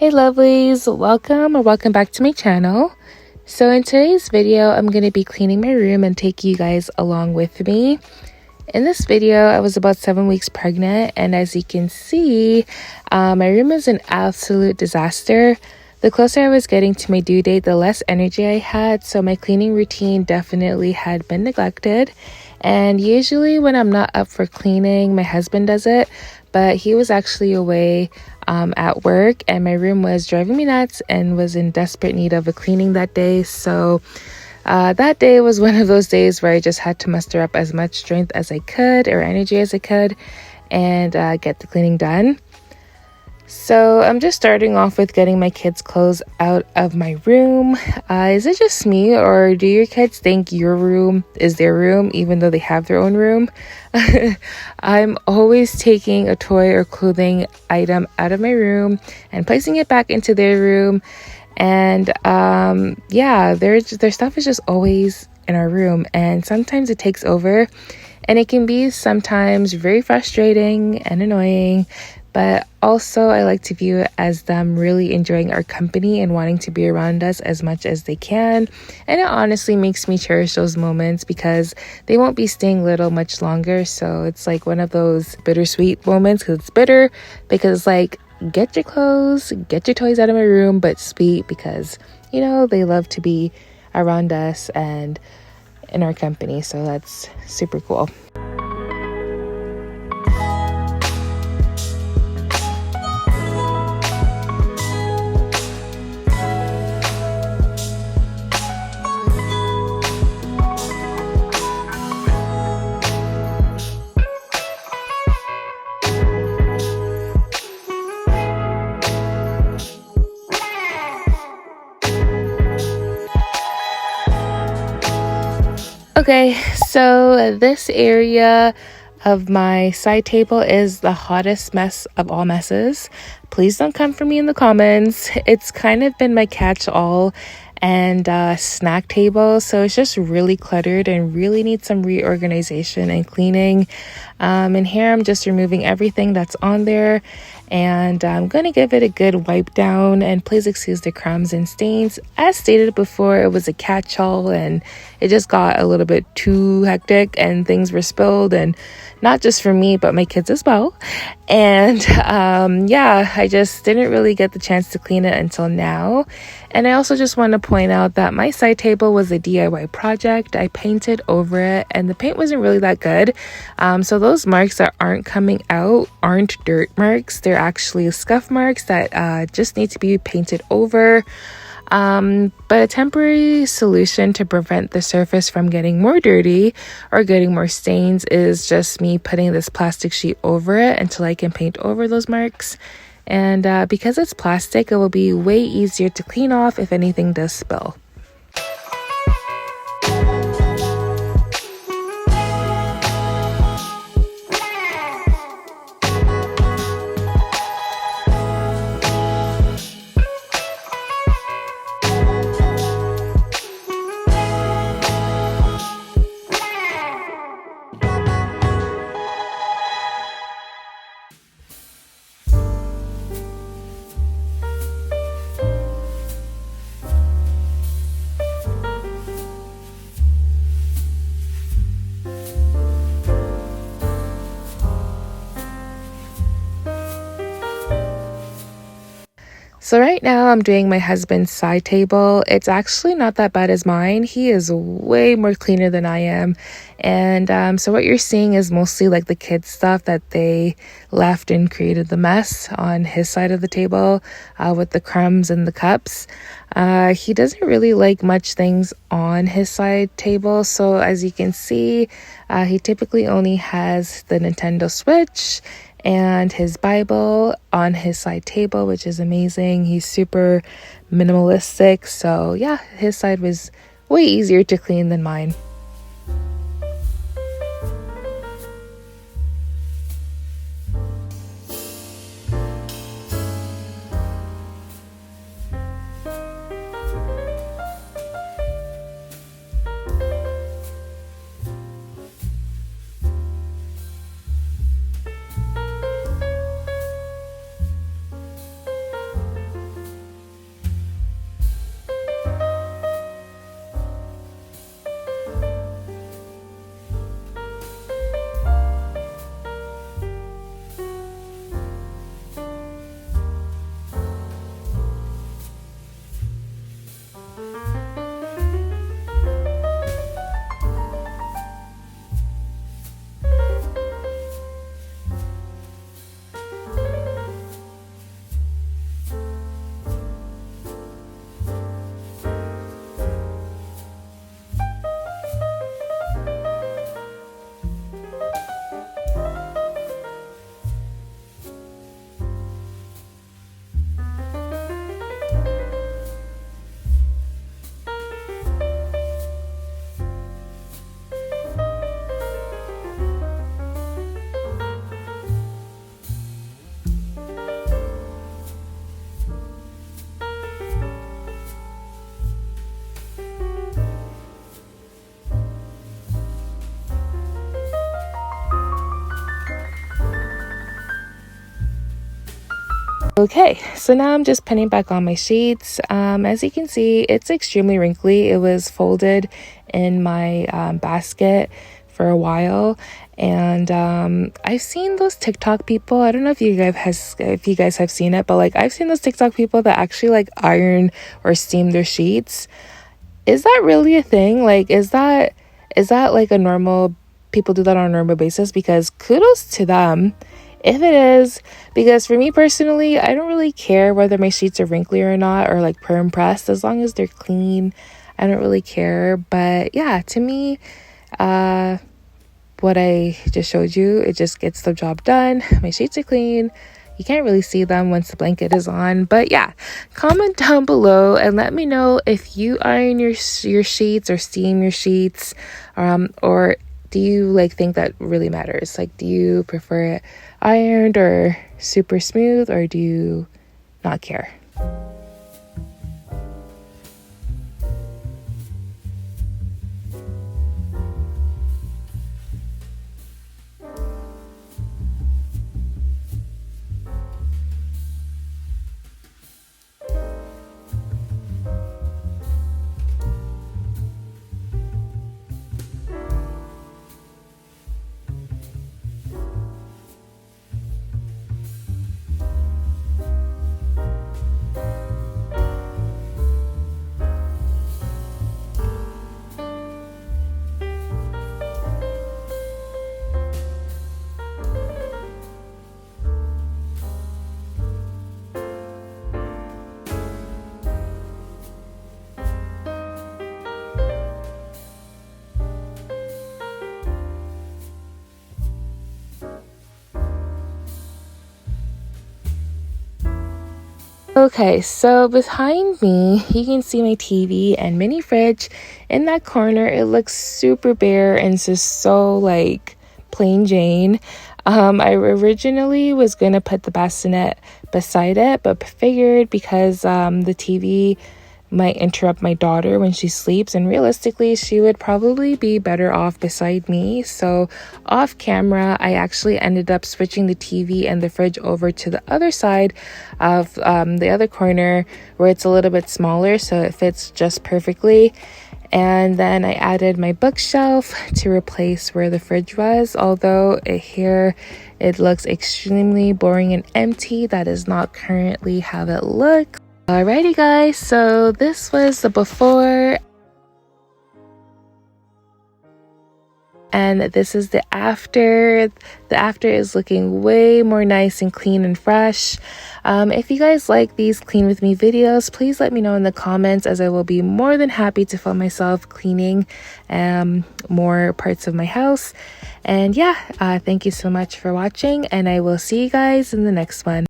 Hey lovelies, welcome or welcome back to my channel. So in today's video, I'm going to be cleaning my room and take you guys along with me. In this video, I was about 7 weeks pregnant, and as you can see, my room is an absolute disaster. The closer I was getting to my due date, the less energy I had, so my cleaning routine definitely had been neglected. And usually when I'm not up for cleaning, my husband does it, but he was actually away at work, and my room was driving me nuts and was in desperate need of a cleaning that day. So that day was one of those days where I just had to muster up as much strength as I could or energy as I could and get the cleaning done. So I'm just starting off with getting my kids' clothes out of my room. Is it just me, or do your kids think your room is their room even though they have their own room? I'm always taking a toy or clothing item out of my room and placing it back into their room. And their stuff is just always in our room, and sometimes it takes over, and it can be sometimes very frustrating and annoying. But also I like to view it as them really enjoying our company and wanting to be around us as much as they can. And it honestly makes me cherish those moments because they won't be staying little much longer. So it's like one of those bittersweet moments, because it's bitter because it's like, get your clothes, get your toys out of my room, but sweet because, you know, they love to be around us and in our company. So that's super cool. Okay, so this area of my side table is the hottest mess of all messes. Please don't come for me in the comments. It's kind of been my catch-all and snack table, so it's just really cluttered and really needs some reorganization and cleaning. And here I'm just removing everything that's on there, and I'm going to give it a good wipe down. And please excuse the crumbs and stains. As stated before, it was a catch-all and it just got a little bit too hectic and things were spilled, and not just for me but my kids as well. And I just didn't really get the chance to clean it until now. And I also just want to point out that my side table was a DIY project. I painted over it and the paint wasn't really that good. So those marks that aren't coming out aren't dirt marks. They're actually scuff marks that just need to be painted over. But a temporary solution to prevent the surface from getting more dirty or getting more stains is just me putting this plastic sheet over it until I can paint over those marks. And because it's plastic, it will be way easier to clean off if anything does spill. So right now I'm doing my husband's side table. It's actually not that bad as mine. He is way more cleaner than I am. And so what you're seeing is mostly like the kids' stuff that they left and created the mess on his side of the table with the crumbs and the cups. He doesn't really like much things on his side table. So as you can see, he typically only has the Nintendo Switch and his Bible on his side table, which is amazing. He's super minimalistic. So yeah, his side was way easier to clean than mine. Okay, so now I'm just pinning back on my sheets. As you can see, it's extremely wrinkly. It was folded in my basket for a while, and I've seen those TikTok people. I don't know if you guys have seen it, but like I've seen those TikTok people that actually like iron or steam their sheets. Is that really a thing? Like, is that like a normal, people do that on a normal basis? Because kudos to them if it is, because for me personally, I don't really care whether my sheets are wrinkly or not, or like perm pressed, as long as they're clean. I don't really care. But yeah, to me, what I just showed you, it just gets the job done. My sheets are clean. You can't really see them once the blanket is on. But yeah, comment down below and let me know if you iron your sheets or steam your sheets, or do you like think that really matters? Like, do you prefer it ironed or super smooth, or do you not care? Okay, so behind me, you can see my TV and mini fridge. In that corner, it looks super bare and just so like plain Jane. I originally was going to put the bassinet beside it, but figured because the TV might interrupt my daughter when she sleeps, and realistically she would probably be better off beside me. So off camera, I actually ended up switching the TV and the fridge over to the other side of the other corner, where it's a little bit smaller, so it fits just perfectly. And then I added my bookshelf to replace where the fridge was, although here it looks extremely boring and empty. That is not currently how it looks. Alrighty guys, so this was the before and this is the after. The after is looking way more nice and clean and fresh. If you guys like these clean with me videos, please let me know in the comments, as I will be more than happy to film myself cleaning more parts of my house. And yeah, thank you so much for watching, and I will see you guys in the next one.